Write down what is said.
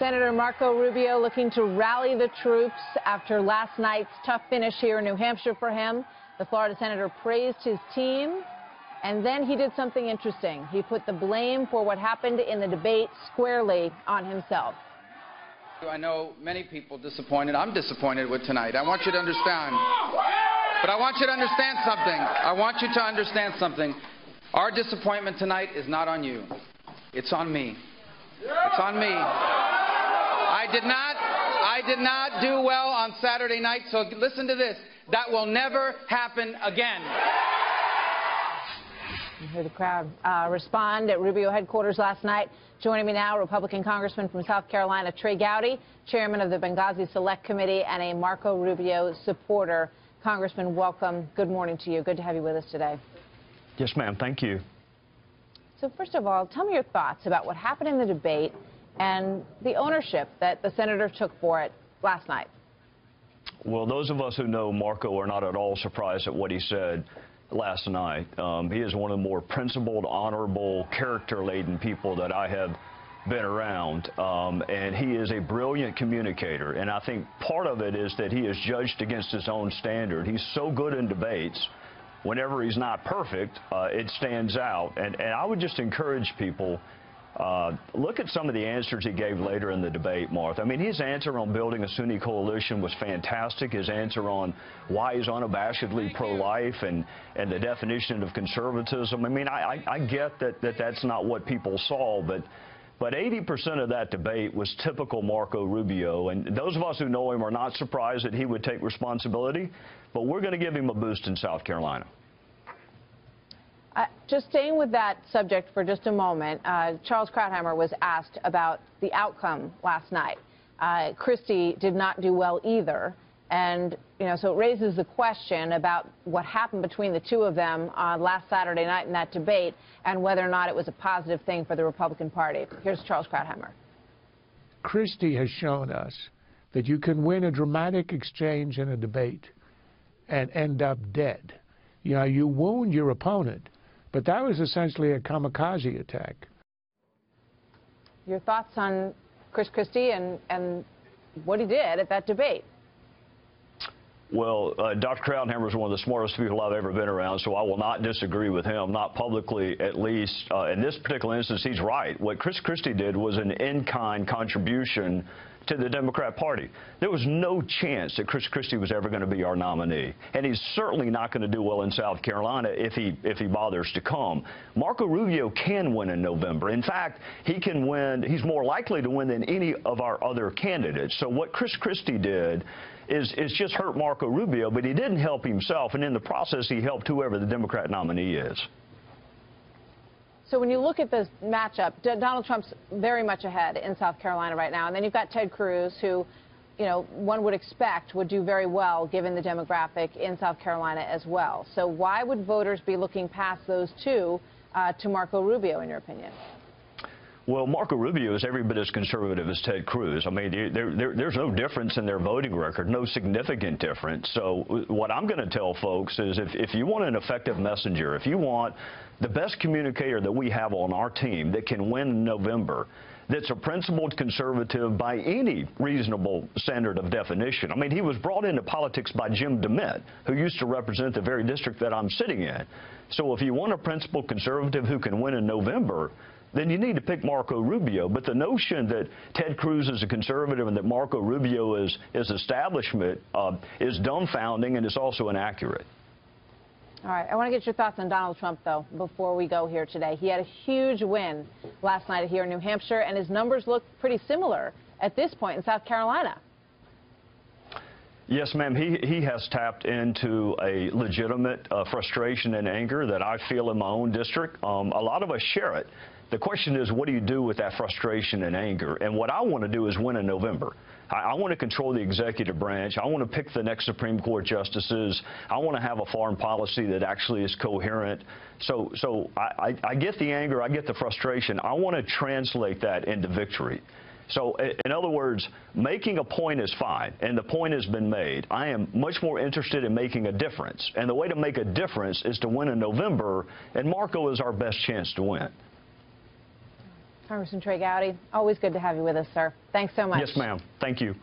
Senator Marco Rubio looking to rally the troops after last night's tough finish here in New Hampshire for him. The Florida senator praised his team, and then he did something interesting. He put the blame for what happened in the debate squarely on himself. I know many people disappointed. I'm disappointed with tonight. I want you to understand. But I want you to understand something. I want you to understand something. Our disappointment tonight is not on you. It's on me. It's on me. I did not do well on Saturday night, so listen to this. That will never happen again. You hear the crowd respond at Rubio headquarters last night. Joining me now, Republican Congressman from South Carolina, Trey Gowdy, chairman of the Benghazi Select Committee and a Marco Rubio supporter. Congressman, welcome. Good morning to you. Good to have you with us today. Yes, ma'am. Thank you. So first of all, tell me your thoughts about what happened in the debate and the ownership that the senator took for it last night. Well, those of us who know Marco are not at all surprised at what he said last night. He is one of the more principled, honorable, character-laden people that I have been around, and he is a brilliant communicator. And I think part of it is that he is judged against his own standard. He's so good in debates. Whenever he's not perfect, it stands out. And I would just encourage people, look at some of the answers he gave later in the debate, Martha. I mean, his answer on building a Sunni coalition was fantastic. His answer on why he's unabashedly pro-life and the definition of conservatism. I mean, I get that that's not what people saw, but 80% of that debate was typical Marco Rubio. And those of us who know him are not surprised that he would take responsibility, but we're going to give him a boost in South Carolina. Just staying with that subject for just a moment, Charles Krauthammer was asked about the outcome last night. Christie did not do well either. And, you know, so it raises the question about what happened between the two of them last Saturday night in that debate and whether or not it was a positive thing for the Republican Party. Here's Charles Krauthammer. Christie has shown us that you can win a dramatic exchange in a debate and end up dead. You know, you wound your opponent, but that was essentially a kamikaze attack. Your thoughts on Chris Christie and what he did at that debate? Well, Dr. Krauthammer is one of the smartest people I've ever been around, so I will not disagree with him, not publicly at least. In this particular instance, he's right. What Chris Christie did was an in-kind contribution to the Democrat Party. There was no chance that Chris Christie was ever going to be our nominee, and he's certainly not going to do well in South Carolina if he bothers to come. Marco Rubio can win in November. In fact, he can win. He's more likely to win than any of our other candidates. So what Chris Christie did is just hurt Marco Rubio, but he didn't help himself, and in the process, he helped whoever the Democrat nominee is. So when you look at this matchup, Donald Trump's very much ahead in South Carolina right now. And then you've got Ted Cruz, who, you know, one would expect would do very well given the demographic in South Carolina as well. So why would voters be looking past those two to Marco Rubio, in your opinion? Well, Marco Rubio is every bit as conservative as Ted Cruz. I mean, there's no difference in their voting record, no significant difference. So what I'm going to tell folks is if you want an effective messenger, if you want the best communicator that we have on our team that can win in November, that's a principled conservative by any reasonable standard of definition. I mean, he was brought into politics by Jim DeMint, who used to represent the very district that I'm sitting in. So if you want a principled conservative who can win in November, then you need to pick Marco Rubio. But the notion that Ted Cruz is a conservative and that Marco Rubio is establishment is dumbfounding, and it's also inaccurate. All right. I want to get your thoughts on Donald Trump, though, before we go here today. He had a huge win last night here in New Hampshire, and his numbers look pretty similar at this point in South Carolina. Yes, ma'am. He has tapped into a legitimate frustration and anger that I feel in my own district. A lot of us share it. The question is, what do you do with that frustration and anger? And what I want to do is win in November. I want to control the executive branch. I want to pick the next Supreme Court justices. I want to have a foreign policy that actually is coherent. So I get the anger. I get the frustration. I want to translate that into victory. So, in other words, making a point is fine, and the point has been made. I am much more interested in making a difference, and the way to make a difference is to win in November, and Marco is our best chance to win. Congressman Trey Gowdy, always good to have you with us, sir. Thanks so much. Yes, ma'am. Thank you.